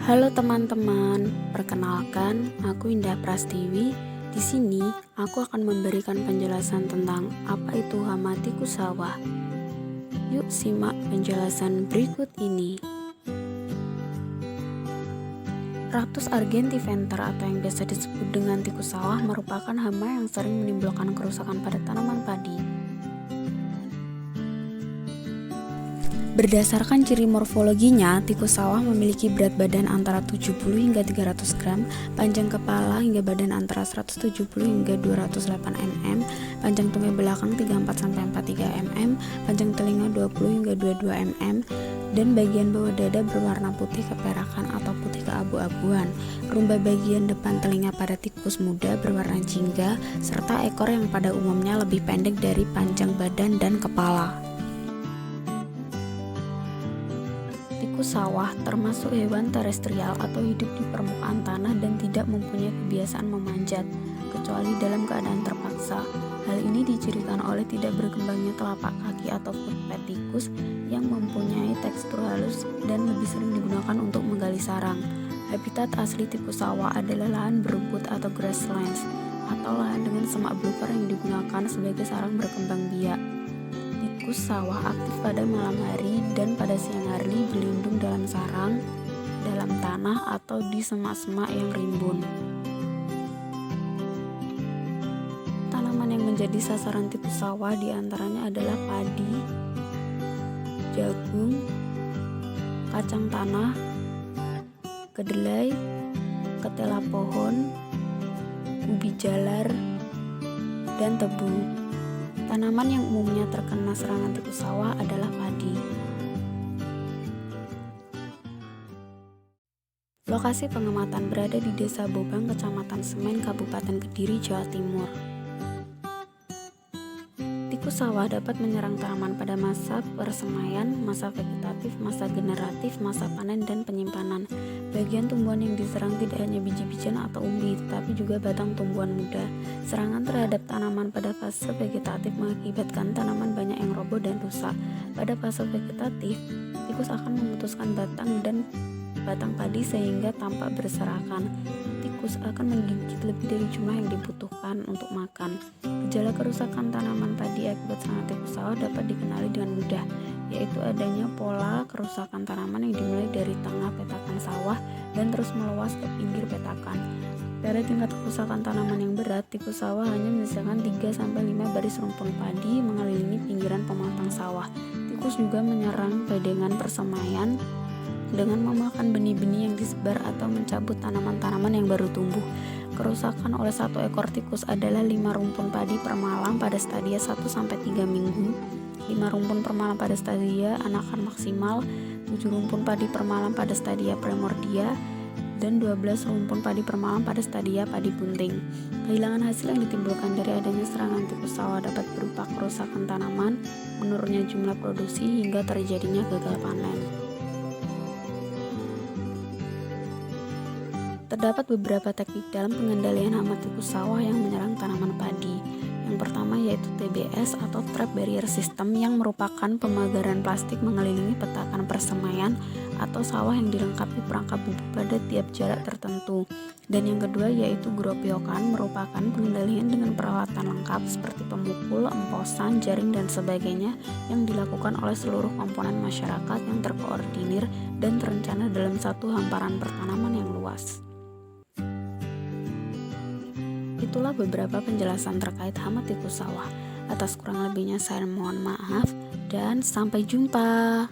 Halo teman-teman, perkenalkan aku Indah Prastiwi. Di sini aku akan memberikan penjelasan tentang apa itu hama tikus sawah. Yuk simak penjelasan berikut ini. Ractus argentiventer atau yang biasa disebut dengan tikus sawah merupakan hama yang sering menimbulkan kerusakan pada tanaman padi. Berdasarkan ciri morfologinya, tikus sawah memiliki berat badan antara 70 hingga 300 gram, panjang kepala hingga badan antara 170 hingga 208 mm, panjang tumai belakang 34-43 mm, panjang telinga 20 hingga 22 mm, dan bagian bawah dada berwarna putih keperakan atau putih keabu-abuan. Rumba bagian depan telinga pada tikus muda berwarna jingga, serta ekor yang pada umumnya lebih pendek dari panjang badan dan kepala. Tikus sawah termasuk hewan terestrial atau hidup di permukaan tanah dan tidak mempunyai kebiasaan memanjat, kecuali dalam keadaan terpaksa. Hal ini dicirikan oleh tidak berkembangnya telapak kaki atau footpad tikus yang mempunyai tekstur halus dan lebih sering digunakan untuk menggali sarang. Habitat asli tikus sawah adalah lahan berumput atau grasslands, atau lahan dengan semak belukar yang digunakan sebagai sarang berkembang biak. Tikus sawah aktif pada malam hari dan pada siang hari berlindung dalam sarang, dalam tanah atau di semak-semak yang rimbun. Tanaman yang menjadi sasaran tikus sawah diantaranya adalah padi, jagung, kacang tanah, kedelai, ketela pohon, ubi jalar, dan tebu. Tanaman yang umumnya terkena serangan tikus sawah adalah padi. Lokasi pengamatan berada di Desa Bobang, Kecamatan Semen, Kabupaten Kediri, Jawa Timur. Tikus sawah dapat menyerang tanaman pada masa persemaian, masa vegetatif, masa generatif, masa panen, dan penyimpanan. Bagian tumbuhan yang diserang tidak hanya biji-bijian atau umbi, tetapi juga batang tumbuhan muda. Serangan terhadap tanaman pada fase vegetatif mengakibatkan tanaman banyak yang roboh dan rusak. Pada fase vegetatif, tikus akan memutuskan batang padi sehingga tampak berserakan. Tikus akan menggigit lebih dari jumlah yang dibutuhkan untuk makan. Gejala kerusakan tanaman padi akibat serangan tikus sawah dapat dikenali dengan mudah, yaitu adanya pola kerusakan tanaman yang dimulai dari tengah petakan sawah dan terus meluas ke pinggir petakan. Pada tingkat kerusakan tanaman yang berat, tikus sawah hanya menyisakan 3-5 baris rumpun padi mengelilingi pinggiran pematang sawah. Tikus juga menyerang bedengan persemaian dengan memakan benih-benih yang disebar atau mencabut tanaman-tanaman yang baru tumbuh. Kerusakan oleh satu ekor tikus adalah 5 rumpun padi per malam pada stadia 1-3 minggu, 5 rumpun per malam pada stadia anakan maksimal, 7 rumpun padi per malam pada stadia primordia, dan 12 rumpun padi per malam pada stadia padi bunting. Kehilangan hasil yang ditimbulkan dari adanya serangan tikus sawah dapat berupa kerusakan tanaman, menurunnya jumlah produksi, hingga terjadinya gagal panen. Terdapat beberapa teknik dalam pengendalian hama tikus sawah yang menyerang tanaman padi. Yang pertama yaitu TBS atau Trap Barrier System, yang merupakan pemagaran plastik mengelilingi petakan persemaian atau sawah yang dilengkapi perangkap bubuk pada tiap jarak tertentu. Dan yang kedua yaitu Gropiokan, merupakan pengendalian dengan peralatan lengkap seperti pemukul, emposan, jaring, dan sebagainya yang dilakukan oleh seluruh komponen masyarakat yang terkoordinir dan terencana dalam satu hamparan pertanaman yang luas. Itulah beberapa penjelasan terkait hama tikus sawah. Atas kurang lebihnya saya mohon maaf dan sampai jumpa.